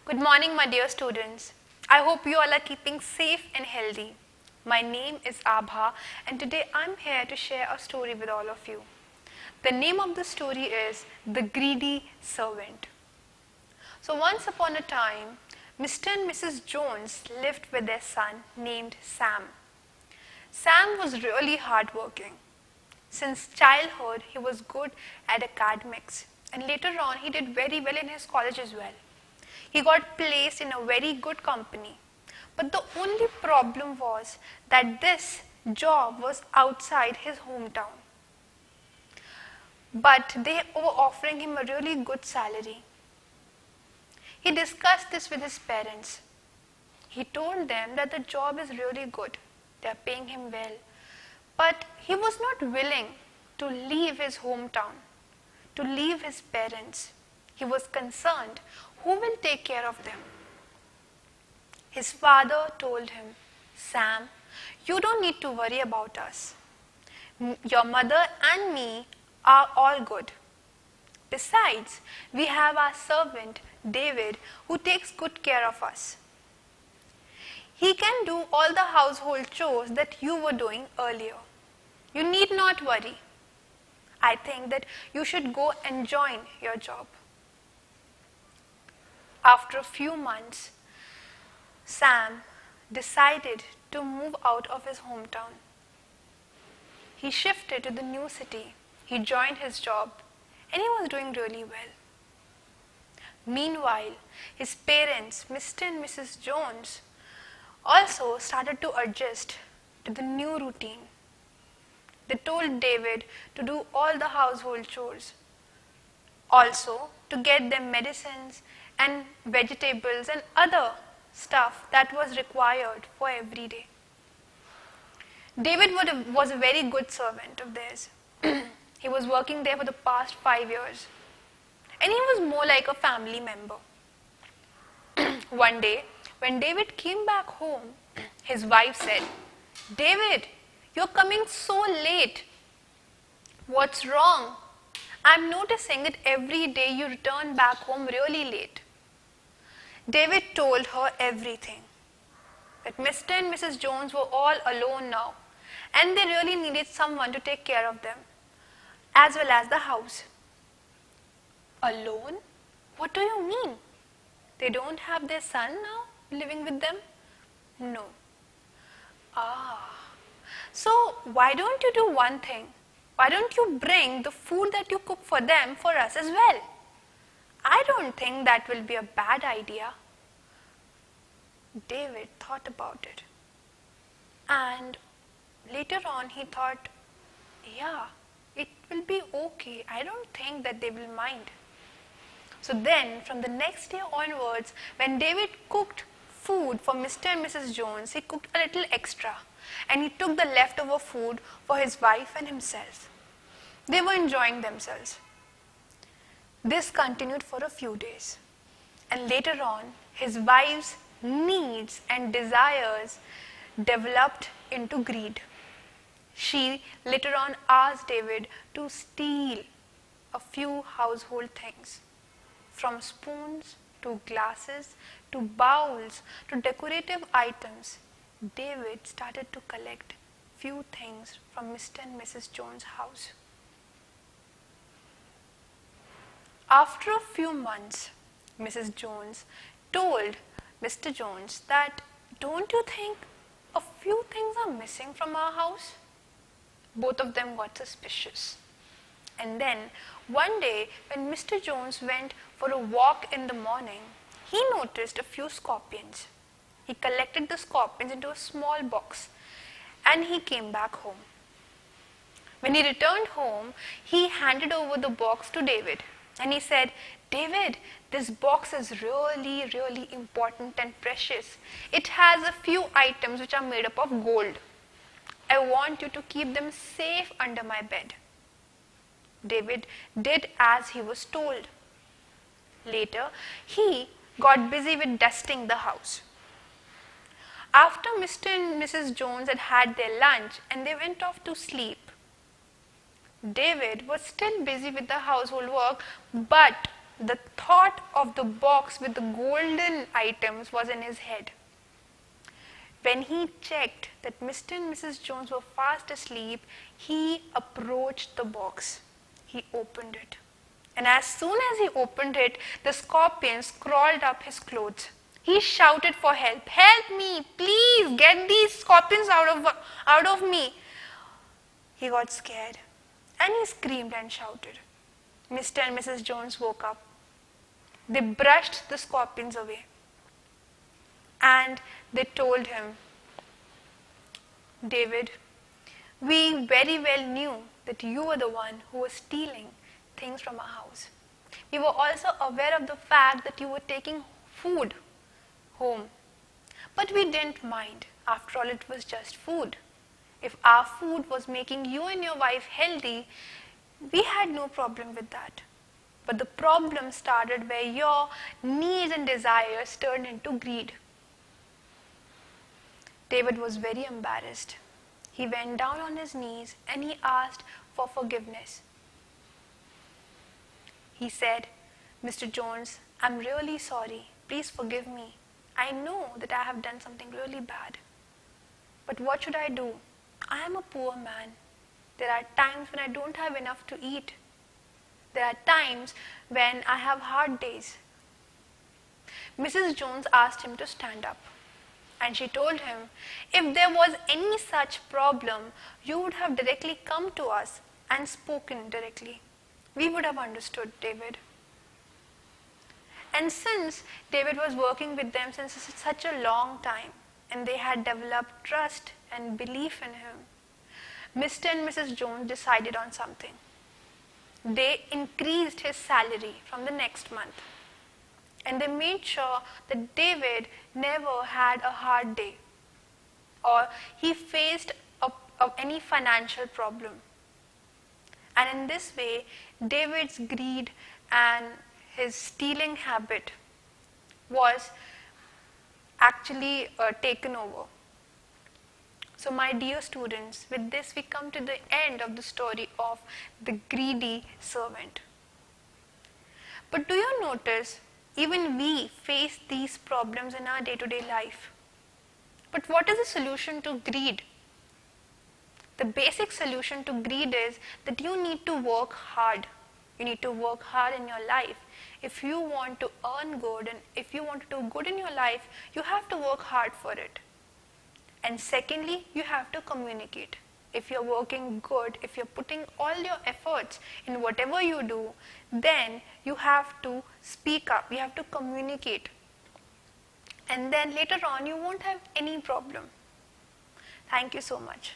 Good morning, my dear students. I hope you all are keeping safe and healthy. My name is Abha, and today I'm here to share a story with all of you. The name of the story is The Greedy Servant. So, once upon a time, Mr. and Mrs. Jones lived with their son named Sam. Sam was really hardworking. Since childhood, he was good at academics, and later on, he did very well in his college as well. He got placed in a very good company. But the only problem was that this job was outside his hometown. But they were offering him a really good salary. He discussed this with his parents. He told them that the job is really good. They are paying him well. But he was not willing to leave his hometown, to leave his parents. He was concerned, who will take care of them? His father told him, Sam, you don't need to worry about us. Your mother and me are all good. Besides, we have our servant, David, who takes good care of us. He can do all the household chores that you were doing earlier. You need not worry. I think that you should go and join your job. After a few months, Sam decided to move out of his hometown. He shifted to the new city. He joined his job, and he was doing really well. Meanwhile, his parents, Mr. and Mrs. Jones, also started to adjust to the new routine. They told David to do all the household chores, also to get them medicines and vegetables and other stuff that was required for every day. David was a very good servant of theirs. He was working there for the past 5 years, and he was more like a family member. One day, when David came back home, his wife said, David, you're coming so late. What's wrong? I'm noticing that every day you return back home really late. David told her everything. That Mr. and Mrs. Jones were all alone now, and they really needed someone to take care of them, as well as the house. Alone? What do you mean? They don't have their son now living with them? No. So why don't you do one thing? Why don't you bring the food that you cook for them for us as well? I don't think that will be a bad idea. David thought about it. And later on he thought, yeah, it will be okay. I don't think that they will mind. So then from the next day onwards, when David cooked food for Mr. and Mrs. Jones, he cooked a little extra. And he took the leftover food for his wife and himself. They were enjoying themselves. This continued for a few days. And later on, his wife's needs and desires developed into greed. She later on asked David to steal a few household things, from spoons to glasses to bowls to decorative items. David started to collect few things from Mr. and Mrs. Jones' house. After a few months, Mrs. Jones told Mr. Jones that, don't you think a few things are missing from our house? Both of them got suspicious. And then one day when Mr. Jones went for a walk in the morning, he noticed a few scorpions. He collected the scorpions into a small box and he came back home. When he returned home, he handed over the box to David and he said, David, this box is really, really important and precious. It has a few items which are made up of gold. I want you to keep them safe under my bed. David did as he was told. Later, he got busy with dusting the house. After Mr. and Mrs. Jones had had their lunch and they went off to sleep, David was still busy with the household work, but The thought of the box with the golden items was in his head. When he checked that Mr. and Mrs. Jones were fast asleep, he approached the box. He opened it. And as soon as he opened it, the scorpions crawled up his clothes. He shouted for help. Help me, please, get these scorpions out of me. He got scared and he screamed and shouted. Mr. and Mrs. Jones woke up. They brushed the scorpions away. And they told him, David, we very well knew that you were the one who was stealing things from our house. We were also aware of the fact that you were taking food home. But we didn't mind. After all, it was just food. If our food was making you and your wife healthy, we had no problem with that. But the problem started where your needs and desires turned into greed. David was very embarrassed. He went down on his knees and he asked for forgiveness. He said, Mr. Jones, I'm really sorry. Please forgive me. I know that I have done something really bad. But what should I do? I am a poor man. There are times when I don't have enough to eat. There are times when I have hard days. Mrs. Jones asked him to stand up. And she told him, if there was any such problem, you would have directly come to us and spoken directly. We would have understood, David. And since David was working with them since such a long time, and they had developed trust and belief in him, Mr. and Mrs. Jones decided on something. They increased his salary from the next month. And they made sure that David never had a hard day or he faced any financial problem. And in this way, David's greed and his stealing habit was actually taken over. So my dear students, with this we come to the end of the story of the greedy servant. But do you notice, even we face these problems in our day-to-day life. But what is the solution to greed? The basic solution to greed is that you need to work hard. You need to work hard in your life. If you want to earn good and if you want to do good in your life, you have to work hard for it. And secondly, you have to communicate. If you're working good, if you're putting all your efforts in whatever you do, then you have to speak up, you have to communicate. And then later on, you won't have any problem. Thank you so much.